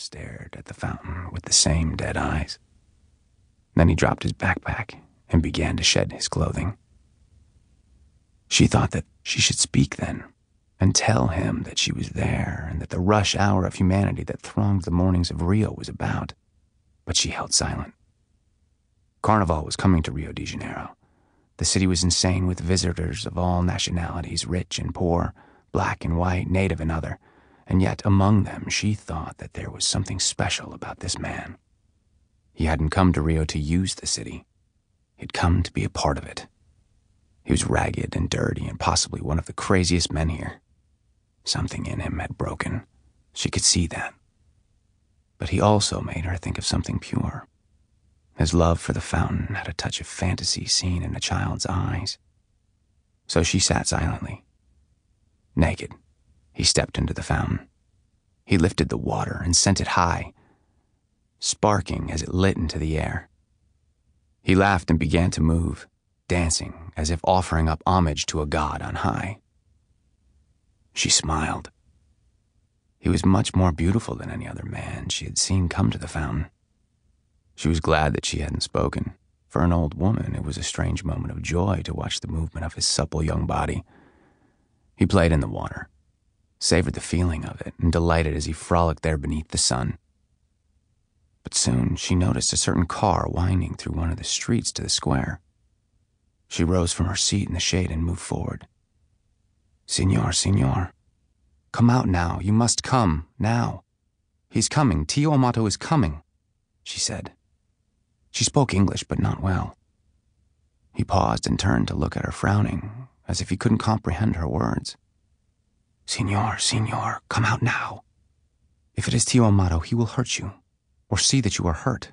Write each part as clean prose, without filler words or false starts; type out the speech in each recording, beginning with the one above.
stared at the fountain with the same dead eyes. Then he dropped his backpack and began to shed his clothing. She thought that she should speak then and tell him that she was there and that the rush hour of humanity that thronged the mornings of Rio was about, but she held silent. Carnival was coming to Rio de Janeiro. The city was insane with visitors of all nationalities, rich and poor, black and white, native and other, and yet among them she thought that there was something special about this man. He hadn't come to Rio to use the city. He'd come to be a part of it. He was ragged and dirty and possibly one of the craziest men here. Something in him had broken. She could see that. But he also made her think of something pure. His love for the fountain had a touch of fantasy seen in a child's eyes. So she sat silently. Naked, he stepped into the fountain. He lifted the water and sent it high, sparking as it lit into the air. He laughed and began to move, dancing as if offering up homage to a god on high. She smiled. He was much more beautiful than any other man she had seen come to the fountain. She was glad that she hadn't spoken. For an old woman, it was a strange moment of joy to watch the movement of his supple young body. He played in the water, savored the feeling of it, and delighted as he frolicked there beneath the sun. But soon she noticed a certain car winding through one of the streets to the square. She rose from her seat in the shade and moved forward. Signor, come out now. You must come, now. He's coming. Tio Amato is coming, she said. She spoke English, but not well. He paused and turned to look at her, frowning, as if he couldn't comprehend her words. Signor, come out now. If it is Tio Amato, he will hurt you, or see that you are hurt.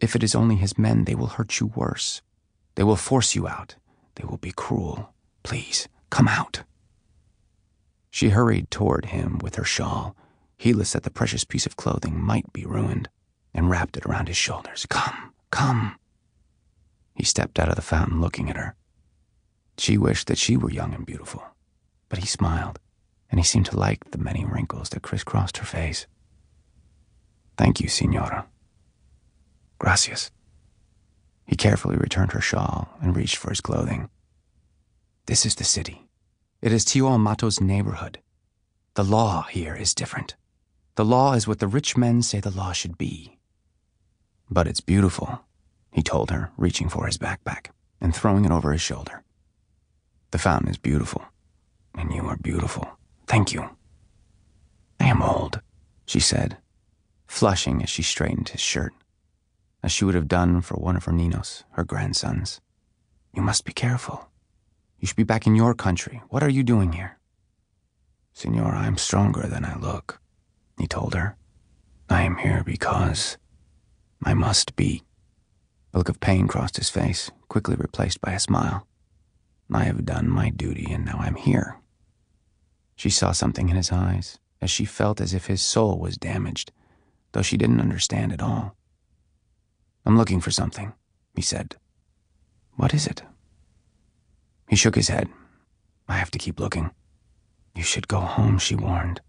If it is only his men, they will hurt you worse. They will force you out. They will be cruel. Please, come out. She hurried toward him with her shawl, heedless that the precious piece of clothing might be ruined, and wrapped it around his shoulders. Come. He stepped out of the fountain looking at her. She wished that she were young and beautiful, but he smiled, and he seemed to like the many wrinkles that crisscrossed her face. Thank you, Signora. Gracias. He carefully returned her shawl and reached for his clothing. This is the city. It is Tio Amato's neighborhood. The law here is different. The law is what the rich men say the law should be. But it's beautiful, he told her, reaching for his backpack and throwing it over his shoulder. The fountain is beautiful, and you are beautiful. Thank you. I am old, she said, flushing as she straightened his shirt, as she would have done for one of her ninos, her grandsons. You must be careful. You should be back in your country. What are you doing here? Signora, I am stronger than I look, he told her. I am here because I must be. A look of pain crossed his face, quickly replaced by a smile. I have done my duty, and now I'm here. She saw something in his eyes, as she felt as if his soul was damaged, though she didn't understand it all. I'm looking for something, he said. What is it? He shook his head. I have to keep looking. You should go home, she warned.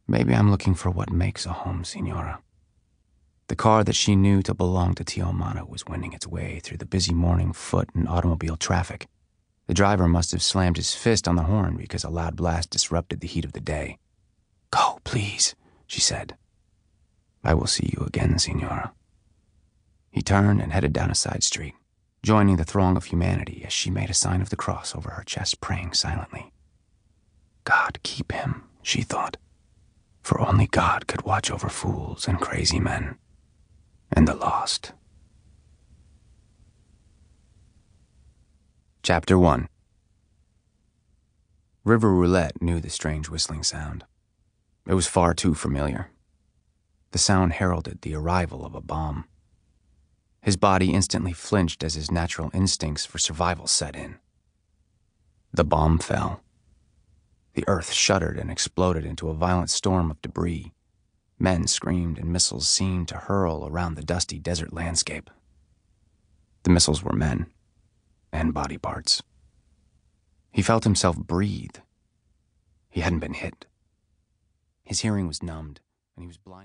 Maybe I'm looking for what makes a home, Signora. The car that she knew to belong to Tio Amato was wending its way through the busy morning foot and automobile traffic. The driver must have slammed his fist on the horn because a loud blast disrupted the heat of the day. Go, please, she said. I will see you again, Signora. He turned and headed down a side street, joining the throng of humanity as she made a sign of the cross over her chest, praying silently. God keep him, she thought, for only God could watch over fools and crazy men and the lost. Chapter 1. River Roulet knew the strange whistling sound. It was far too familiar. The sound heralded the arrival of a bomb. His body instantly flinched as his natural instincts for survival set in. The bomb fell. The earth shuddered and exploded into a violent storm of debris. Men screamed and missiles seemed to hurl around the dusty desert landscape. The missiles were men and body parts. He felt himself breathe. He hadn't been hit. His hearing was numbed, and he was blinded.